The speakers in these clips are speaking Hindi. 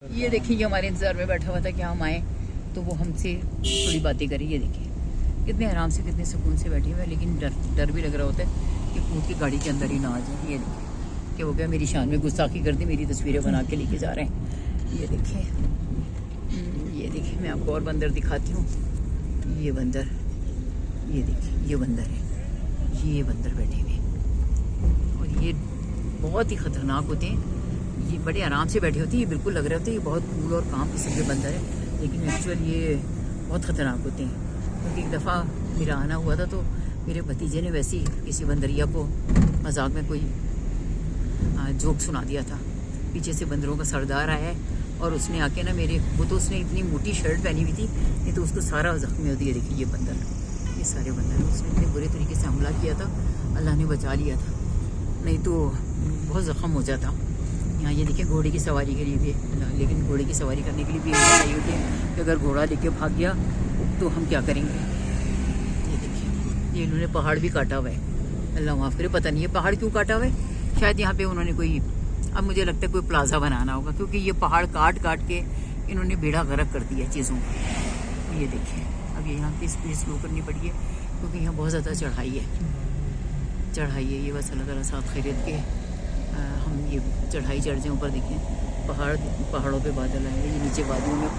ये देखिए, ये हमारे इंतजार में बैठा हुआ था कि हम आए तो वो हमसे थोड़ी बातें करें। ये देखिए कितने आराम से, कितने सुकून से बैठे हुए हैं, लेकिन डर भी लग रहा होता है कि कूद के गाड़ी के अंदर ही ना आ जाए। ये देखिए कि हो गया, मेरी शान में गुस्ताखी कर दी, मेरी तस्वीरें बना के लेके जा रहे हैं। ये देखिए, ये देखिए, मैं आपको और बंदर दिखाती हूँ। ये बंदर, ये देखिए, ये बंदर है, ये बंदर बैठे हुए, और ये बहुत ही ख़तरनाक होते हैं। ये बड़े आराम से बैठे होते हैं, ये बिल्कुल लग रहे होते हैं ये बहुत कूल और काम किस्म के बंदर है, लेकिन एक्चुअल ये बहुत ख़तरनाक होते हैं। क्योंकि एक दफ़ा मेरा आना हुआ था तो मेरे भतीजे ने वैसे ही किसी बंदरिया को मजाक में कोई जोक सुना दिया था। पीछे से बंदरों का सरदार आया है और उसने आके ना मेरे, वो तो उसने इतनी मोटी शर्ट पहनी हुई थी, नहीं तो उसको सारा जख्मी होती है। देखिए ये बंदर, ये सारे बंदर, उसने इतने बुरे तरीके से हमला किया था, अल्लाह ने बचा लिया था, नहीं तो बहुत ज़ख्म हो जाता। यहाँ ये देखिए घोड़े की सवारी के लिए भी, लेकिन घोड़े की सवारी करने के लिए भी चाहिए होती है कि अगर घोड़ा लेके भाग गया तो हम क्या करेंगे। ये देखिए, ये इन्होंने पहाड़ भी काटा हुआ है, अल्लाह माफ़ करे, पता नहीं ये पहाड़ क्यों काटा हुआ है। शायद यहाँ पे उन्होंने कोई, अब मुझे लगता है कोई प्लाजा बनाना होगा, क्योंकि ये पहाड़ काट काट के इन्होंने बेड़ा गर्क कर दिया चीज़ों का। ये देखिए, अब ये यहाँ पे स्पीड स्लो करनी पड़ी है क्योंकि यहाँ बहुत ज़्यादा चढ़ाई है, चढ़ाई है। ये बस अल्लाह ताला साथ खैरियत के हम ये चढ़ाई चढ़ जाए ऊपर। देखें पहाड़ों पे बादल आए हैं, ये नीचे वादियों में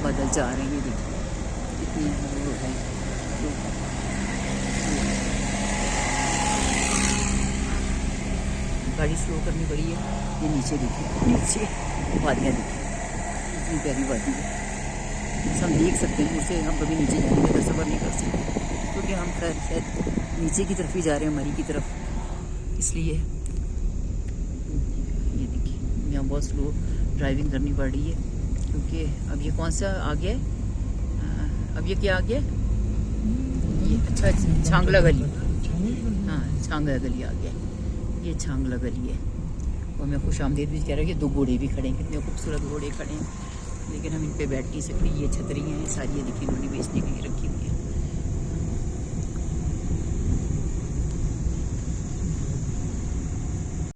बादल जा रहे हैं। ये देखिए कितनी दूर है, गाड़ी स्लो करनी पड़ी है। ये नीचे देखिए, नीचे वादियाँ देखिए, इतनी प्यारी वादी है, हम देख सकते हैं उसे। हम कभी नीचे जाने का सफ़र नहीं कर सकते क्योंकि हम खैर शायद नीचे की तरफ ही जा रहे हैं, मरी की तरफ, इसलिए। ये देखिए, यहाँ बहुत स्लो ड्राइविंग करनी पड़ रही है क्योंकि अब ये कौन सा आ गया है, अब ये क्या आ गया, ये अच्छा छांगला गली, हाँ छांगला गली आ गया, ये छांगला गली है। और मैं खुश आमदीद भी कह रहा हूँ कि दो घोड़े भी खड़े हैं, कितने खूबसूरत घोड़े खड़े हैं, लेकिन हम इन पे बैठ नहीं सकते। ये छतरी हैं सारी, ये देखिए इन्होंने बेचने के लिए